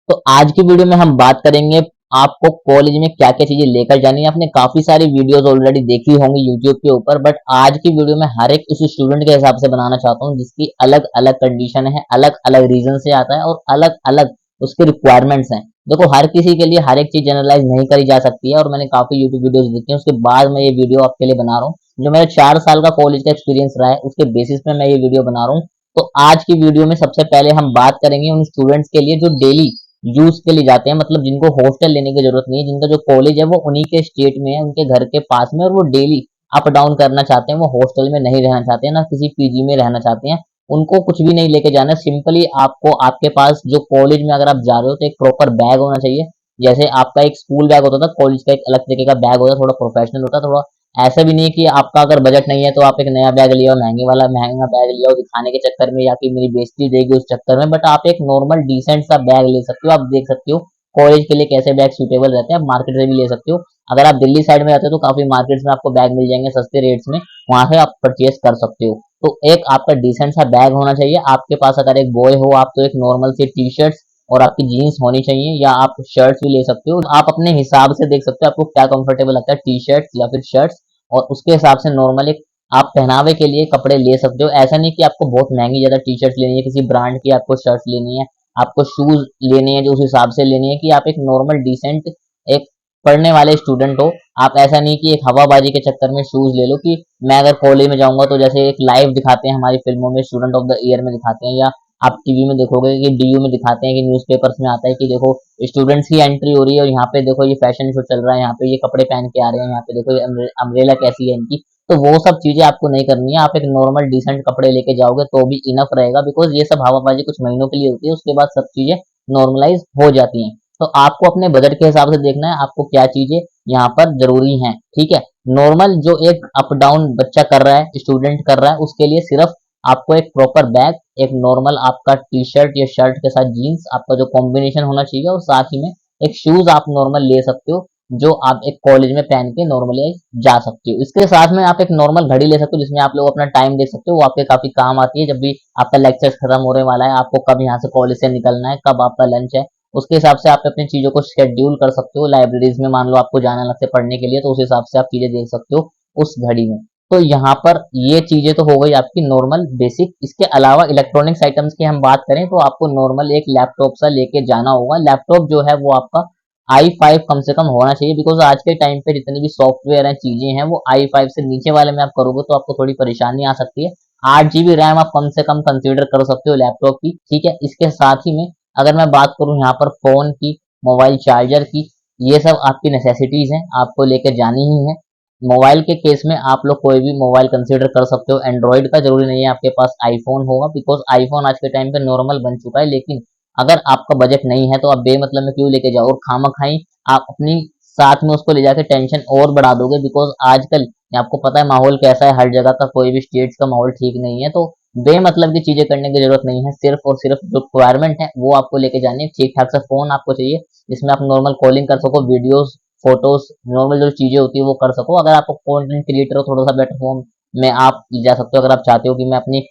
तो आज की वीडियो में हम बात करेंगे आपको कॉलेज में क्या क्या चीजें लेकर जानी है। आपने काफी सारी वीडियोस ऑलरेडी देखी होंगी यूट्यूब के ऊपर, बट आज की वीडियो में हर एक उस स्टूडेंट के हिसाब से बनाना चाहता हूँ जिसकी अलग अलग कंडीशन है, अलग अलग रीजन से आता है और अलग अलग उसके रिक्वायरमेंट्स हैं। देखो, हर किसी के लिए हर एक चीज जनरलाइज नहीं करी जा सकती है और मैंने काफी यूट्यूब वीडियोस देखी हैं, उसके बाद मैं ये वीडियो आपके लिए बना रहा हूँ। जो मेरा 4 साल का कॉलेज का एक्सपीरियंस रहा है उसके बेसिस पे मैं ये वीडियो बना रहा हूँ। तो आज की वीडियो में सबसे पहले हम बात करेंगे उन स्टूडेंट्स के लिए जो डेली यूज के लिए जाते हैं, मतलब जिनको हॉस्टल लेने की जरूरत नहीं है, जिनका जो कॉलेज है वो उन्हीं के स्टेट में है, उनके घर के पास में, और वो डेली अप डाउन करना चाहते हैं, वो हॉस्टल में नहीं रहना चाहते हैं, ना किसी पीजी में रहना चाहते हैं। उनको कुछ भी नहीं लेके जाना है। सिंपली आपको आपके पास जो कॉलेज में अगर आप जा रहे हो तो एक प्रॉपर बैग होना चाहिए। जैसे आपका एक स्कूल बैग होता था, कॉलेज का एक अलग तरीके का बैग होता है, थोड़ा प्रोफेशनल होता है। थोड़ा ऐसा भी नहीं है कि आपका अगर बजट नहीं है तो आप एक नया बैग लिया हो, महंगा बैग लिया हो दिखाने के चक्कर में, या कि मेरी बेइज्जती देगी उस चक्कर में। बट आप एक नॉर्मल डिसेंट सा बैग ले सकते हो। आप देख सकते हो कॉलेज के लिए कैसे बैग सूटेबल रहते हैं, आप मार्केट से भी ले सकते हो। अगर आप दिल्ली साइड में जाते हो तो काफी मार्केट्स में आपको बैग मिल जाएंगे सस्ते रेट्स में, वहां से आप परचेज कर सकते हो। तो एक आपका डिसेंट सा बैग होना चाहिए आपके पास। अगर एक बॉय हो आप, तो एक नॉर्मल सी टी शर्ट्स और आपकी जीन्स होनी चाहिए, या आप शर्ट्स भी ले सकते हो। आप अपने हिसाब से देख सकते हो आपको क्या कंफर्टेबल लगता है, टी शर्ट्स या फिर शर्ट्स, और उसके हिसाब से नॉर्मल एक आप पहनावे के लिए कपड़े ले सकते हो। ऐसा नहीं कि आपको बहुत महंगी ज्यादा टी शर्ट्स लेनी है, किसी ब्रांड की आपको शर्ट्स लेनी है, आपको शूज लेने हैं जो उस हिसाब से लेनी है कि आप एक नॉर्मल डिसेंट एक पढ़ने वाले स्टूडेंट हो। आप ऐसा नहीं कि एक हवाबाजी के चक्कर में शूज ले लो कि मैं अगर कॉलेज में जाऊंगा तो जैसे एक लाइव दिखाते हैं हमारी फिल्मों में, स्टूडेंट ऑफ द ईयर में दिखाते हैं, या आप टीवी में देखोगे कि डीयू में दिखाते हैं, कि न्यूज़पेपर्स में आता है कि देखो स्टूडेंट्स की एंट्री हो रही है और यहाँ पे देखो ये फैशन शो चल रहा है, यहाँ पे ये कपड़े पहन के आ रहे हैं, यहाँ पे देखो ये अम्ब्रेला कैसी है इनकी। तो वो सब चीजें आपको नहीं करनी है। आप एक नॉर्मल डिसेंट कपड़े लेके जाओगे तो भी इनफ रहेगा, बिकॉज ये सब हवाबाजी कुछ महीनों के लिए होती है, उसके बाद सब चीजें नॉर्मलाइज हो जाती हैं। तो आपको अपने बजट के हिसाब से देखना है आपको क्या चीजें यहाँ पर जरूरी हैं। ठीक है, नॉर्मल जो एक अप डाउन बच्चा कर रहा है, स्टूडेंट कर रहा है, उसके लिए सिर्फ आपको एक प्रॉपर बैग, एक नॉर्मल आपका टी शर्ट या शर्ट के साथ जीन्स, आपका जो कॉम्बिनेशन होना चाहिए, और साथ ही में एक शूज आप नॉर्मल ले सकते हो जो आप एक कॉलेज में पहन के नॉर्मली जा सकते हो। इसके साथ में आप एक नॉर्मल घड़ी ले सकते हो जिसमें आप लोग अपना टाइम देख सकते हो। वो आपके काफी काम आती है जब भी आपका लेक्चर खत्म होने वाला है, आपको कब यहाँ से कॉलेज से निकलना है, कब आपका लंच है, उसके हिसाब से आप अपनी चीजों को शेड्यूल कर सकते हो। लाइब्रेरीज में मान लो आपको जाना अलग से पढ़ने के लिए, तो उस हिसाब से आप चीजें देख सकते हो उस घड़ी में। तो यहाँ पर ये चीजें तो हो गई आपकी नॉर्मल बेसिक। इसके अलावा इलेक्ट्रॉनिक्स आइटम्स की हम बात करें तो आपको नॉर्मल एक लैपटॉप सा लेके जाना होगा। लैपटॉप जो है वो आपका i5 कम से कम होना चाहिए, बिकॉज आज के टाइम पे जितनी भी सॉफ्टवेयर है, चीजें हैं, वो i5 से नीचे वाले में आप करोगे तो आपको थोड़ी परेशानी आ सकती है। 8 GB रैम आप कम से कम कंसीडर कर सकते हो लैपटॉप की। ठीक है, इसके साथ ही में अगर मैं बात करूं यहाँ पर फोन की, मोबाइल चार्जर की, ये सब आपकी नेसेसिटीज हैं, आपको लेकर जानी ही है। मोबाइल के केस में आप लोग कोई भी मोबाइल कंसीडर कर सकते हो, एंड्रॉइड का जरूरी नहीं है आपके पास आईफोन होगा, बिकॉज आईफोन आज के टाइम पे नॉर्मल बन चुका है। लेकिन अगर आपका बजट नहीं है तो आप बेमतलब में क्यों लेके जाओ, और खामखाई आप अपनी साथ में उसको ले जाके टेंशन और बढ़ा दोगे। बिकॉज आजकल आपको पता है माहौल कैसा है, हर जगह का कोई भी स्टेट्स का माहौल ठीक नहीं है। तो बेमतलब की चीजें करने की जरूरत नहीं है। सिर्फ और सिर्फ जो रिक्वायरमेंट है वो आपको लेके जानी है। ठीक ठाक सा फोन आपको चाहिए जिसमें आप नॉर्मल कॉलिंग कर सको, वीडियोस, फोटोज, नॉर्मल जो चीजें होती है वो कर सको। अगर आपको कंटेंट क्रिएटर हो, थोड़ा सा बेटर फॉर्म में आप जा सकते हो। अगर आप चाहते हो कि मैं अपनी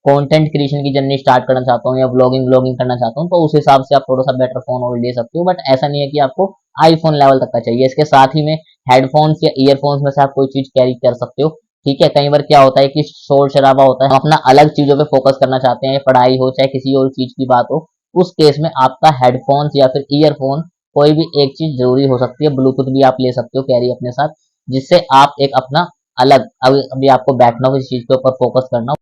कंटेंट क्रिएशन की जर्नी स्टार्ट करना चाहता हूँ या व्लॉगिंग व्लॉगिंग करना चाहता हूँ, तो उस हिसाब से आप थोड़ा सा बेटर फोन और ले सकते हो। बट ऐसा नहीं है कि आपको आईफोन लेवल तक का चाहिए। इसके साथ ही में हेडफोन्स या ईयरफोन्स में से आप कोई चीज कैरी कर सकते हो। ठीक है, कई बार क्या होता है कि शोर शराबा होता है, हम अपना अलग चीजों पे फोकस करना चाहते हैं, पढ़ाई हो चाहे किसी और चीज की बात हो, उस केस में आपका हेडफोन्स या फिर ईयरफोन कोई भी एक चीज जरूरी हो सकती है। ब्लूटूथ भी आप ले सकते हो कैरी अपने साथ, जिससे आप एक अपना अलग, अभी आपको बैठना हो इस चीज के ऊपर फोकस करना हो।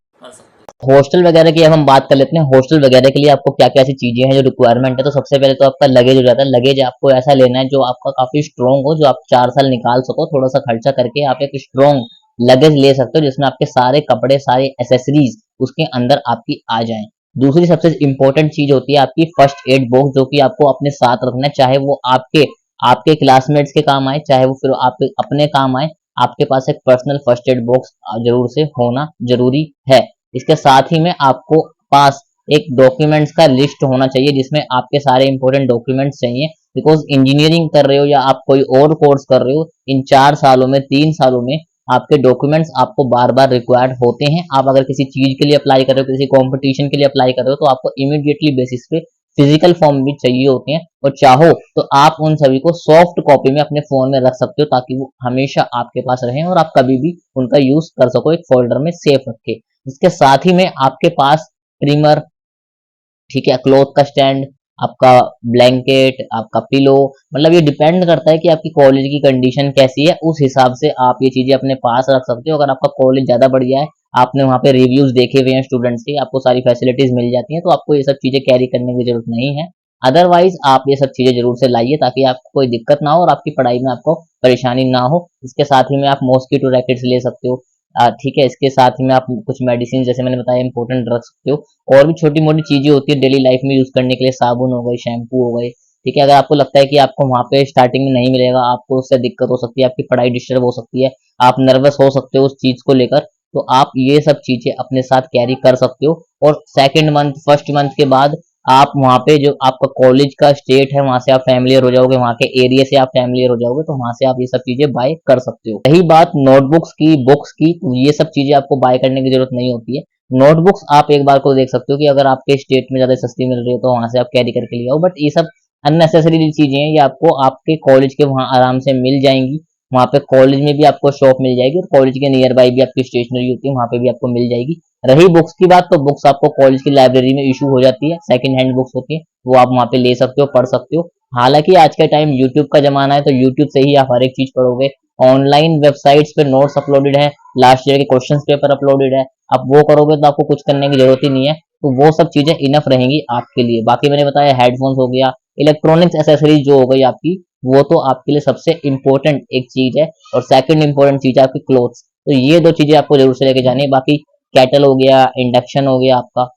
हॉस्टल वगैरह की अब हम बात कर लेते हैं। हॉस्टल वगैरह के लिए आपको क्या क्या ऐसी चीजें हैं जो रिक्वायरमेंट है। तो सबसे पहले तो आपका लगेज हो जाता है। लगेज आपको ऐसा लेना है जो आपका काफी स्ट्रॉन्ग हो, जो आप 4 साल निकाल सको। थोड़ा सा खर्चा करके आप एक स्ट्रॉन्ग लगेज ले सकते हो जिसमें आपके सारे कपड़े, सारे एसेसरीज उसके अंदर आपकी आ जाएं। दूसरी सबसे इंपॉर्टेंट चीज होती है आपकी फर्स्ट एड बॉक्स, जो कि आपको अपने साथ रखना है, चाहे वो आपके आपके क्लासमेट्स के काम आए, चाहे वो फिर आपके अपने काम आए। आपके पास एक पर्सनल फर्स्ट एड बॉक्स जरूर से होना जरूरी है। इसके साथ ही में आपको पास एक डॉक्यूमेंट्स का लिस्ट होना चाहिए जिसमें आपके सारे इंपॉर्टेंट डॉक्यूमेंट्स चाहिए। बिकॉज इंजीनियरिंग कर रहे हो या आप कोई और कोर्स कर रहे हो, इन 4 सालों में, 3 सालों में आपके डॉक्यूमेंट्स आपको बार बार रिक्वायर्ड होते हैं। आप अगर किसी चीज के लिए अप्लाई कर रहे हो, किसी कॉम्पिटिशन के लिए अप्लाई कर रहे हो, तो आपको इमीडिएटली बेसिस पे फिजिकल फॉर्म भी चाहिए होती हैं, और चाहो तो आप उन सभी को सॉफ्ट कॉपी में अपने फोन में रख सकते हो, ताकि वो हमेशा आपके पास रहें और आप कभी भी उनका यूज कर सको, एक फोल्डर में सेफ रख के। इसके साथ ही में आपके पास ट्रिमर, ठीक है, क्लॉथ का स्टैंड, आपका ब्लैंकेट, आपका पिलो, मतलब ये डिपेंड करता है कि आपकी कॉलेज की कंडीशन कैसी है, उस हिसाब से आप ये चीजें अपने पास रख सकते हो। अगर आपका कॉलेज ज्यादा बढ़िया है, आपने वहाँ पे रिव्यूज देखे हुए हैं स्टूडेंट्स के, आपको सारी फैसिलिटीज मिल जाती हैं, तो आपको ये सब चीजें कैरी करने की जरूरत नहीं है। अदरवाइज आप ये सब चीजें जरूर से लाइए, ताकि आपको कोई दिक्कत ना हो और आपकी पढ़ाई में आपको परेशानी ना हो। इसके साथ ही में आप मॉस्किटो रैकेट्स ले सकते हो, ठीक है। इसके साथ ही में आप कुछ मेडिसिन, जैसे मैंने बताया, इंपॉर्टेंट रख सकते हो। और भी छोटी मोटी चीजें होती है डेली लाइफ में यूज करने के लिए, साबुन हो गई, शैम्पू हो गए, ठीक है। अगर आपको लगता है कि आपको वहां पे स्टार्टिंग में नहीं मिलेगा, आपको उससे दिक्कत हो सकती है, आपकी पढ़ाई डिस्टर्ब हो सकती है, आप नर्वस हो सकते हो उस चीज को लेकर, तो आप ये सब चीजें अपने साथ कैरी कर सकते हो। और सेकेंड मंथ, फर्स्ट मंथ के बाद आप वहाँ पे जो आपका कॉलेज का स्टेट है, वहां से आप फैमिलियर हो जाओगे, वहां के एरिया से आप फैमिलियर हो जाओगे, तो वहां से आप ये सब चीजें बाय कर सकते हो। रही बात नोटबुक्स की, बुक्स की, तो ये सब चीजें आपको बाय करने की जरूरत नहीं होती है। नोटबुक्स आप एक बार को देख सकते हो कि अगर आपके स्टेट में ज्यादा सस्ती मिल रही है, तो वहां से आप कैरी करके ले आओ, बट ये सब अननेसेसरी चीजें हैं, ये आपको आपके कॉलेज के वहां आराम से मिल जाएंगी। वहां पे कॉलेज में भी आपको शॉप मिल जाएगी, और कॉलेज के नियर बाय भी आपकी स्टेशनरी होती है, वहां पे भी आपको मिल जाएगी। रही बुक्स की बात, तो बुक्स आपको कॉलेज की लाइब्रेरी में इशू हो जाती है, सेकंड हैंड बुक्स होती है, वो आप वहां पे ले सकते हो, पढ़ सकते हो। हालांकि आज के टाइम यूट्यूब का जमाना है, तो यूट्यूब से ही आप हर एक चीज पढ़ोगे। ऑनलाइन वेबसाइट्स पे नोट्स अपलोडेड है, लास्ट ईयर के क्वेश्चन पेपर अपलोडेड है, आप वो करोगे तो आपको कुछ करने की जरूरत ही नहीं है, तो वो सब चीजें इनफ रहेंगी आपके लिए। बाकी मैंने बताया हेडफोन्स हो गया, इलेक्ट्रॉनिक्स एसेसरीज जो हो गई आपकी, वो तो आपके लिए सबसे इंपॉर्टेंट एक चीज है। और सेकंड इंपॉर्टेंट चीज है आपकी क्लोथ्स, तो ये दो चीजें आपको जरूर से लेके जानी है। बाकी कैटल हो गया, इंडक्शन हो गया आपका,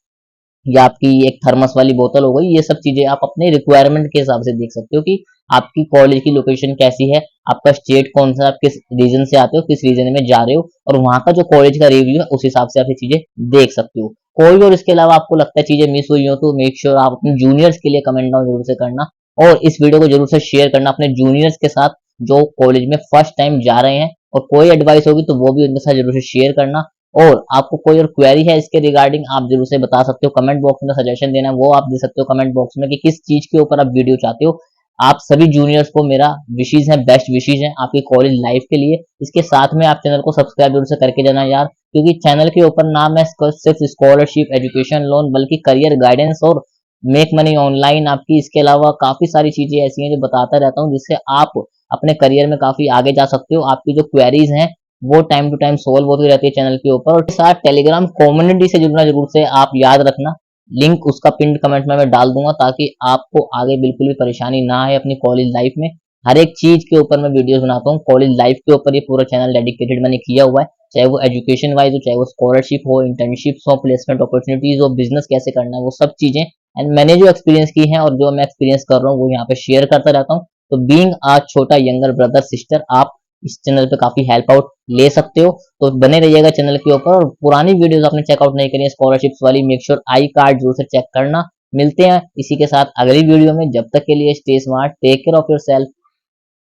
या आपकी एक थर्मस वाली बोतल हो गई, ये सब चीजें आप अपने रिक्वायरमेंट के हिसाब से देख सकते हो कि आपकी कॉलेज की लोकेशन कैसी है, आपका स्टेट कौन सा, आप किस रीजन से आते हो, किस रीजन में जा रहे हो, और वहां का जो कॉलेज का रिव्यू है उस हिसाब से आप ये चीजें देख सकते हो। कोई भी और इसके अलावा आपको लगता है चीजें मिस हुई हो, तो मेक श्योर आप अपने जूनियर्स के लिए कमेंट डाउन जरूर से करना, और इस वीडियो को जरूर से शेयर करना अपने जूनियर्स के साथ जो कॉलेज में फर्स्ट टाइम जा रहे हैं। और कोई एडवाइस होगी तो वो भी उनके साथ जरूर से शेयर करना। और आपको कोई और क्वेरी है इसके रिगार्डिंग, आप जरूर से बता सकते हो कमेंट बॉक्स में। सजेशन देना वो आप दे सकते हो कमेंट बॉक्स में, कि किस चीज के ऊपर आप वीडियो चाहते हो। आप सभी जूनियर्स को मेरा विशेष है, बेस्ट विशेष है आपकी कॉलेज लाइफ के लिए। इसके साथ में आप चैनल को सब्सक्राइब जरूर से करके जाना यार, क्योंकि चैनल के ऊपर ना मैं सिर्फ स्कॉलरशिप, एजुकेशन लोन, बल्कि करियर गाइडेंस और मेक मनी ऑनलाइन, आपकी इसके अलावा काफी सारी चीजें ऐसी हैं जो बताता रहता हूँ, जिससे आप अपने करियर में काफी आगे जा सकते हो। आपकी जो क्वेरीज हैं वो टाइम टू टाइम सोल्व होती रहती है चैनल के ऊपर। और साथ टेलीग्राम कम्युनिटी से जुड़ना जरूर से आप याद रखना, लिंक उसका पिन कमेंट में मैं डाल दूंगा, ताकि आपको आगे बिल्कुल भी परेशानी ना आए अपनी कॉलेज लाइफ में। हर एक चीज के ऊपर मैं वीडियोस बनाता हूँ, कॉलेज लाइफ के ऊपर ये पूरा चैनल डेडिकेटेड मैंने किया हुआ है, चाहे वो एजुकेशन वाइज हो, चाहे वो स्कॉलरशिप हो, इंटर्नशिप्स हो, प्लेसमेंट अपॉर्चुनिटीज हो, बिजनेस कैसे करना है, वो सब चीजें एंड मैंने जो एक्सपीरियंस की है और जो मैं एक्सपीरियंस कर रहा हूँ वो यहाँ पे शेयर करता रहता हूँ। तो बीइंग आ छोटा यंगर ब्रदर सिस्टर, आप इस चैनल पे काफी हेल्प आउट ले सकते हो। तो बने रहिएगा चैनल के ऊपर, और पुरानी वीडियोस आपने चेकआउट नहीं करी है स्कॉलरशिप्स वाली, मेक श्योर आई कार्ड जरूर से चेक करना। मिलते हैं इसी के साथ अगली वीडियो में, जब तक के लिए stay smart, take care of yourself,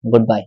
good bye.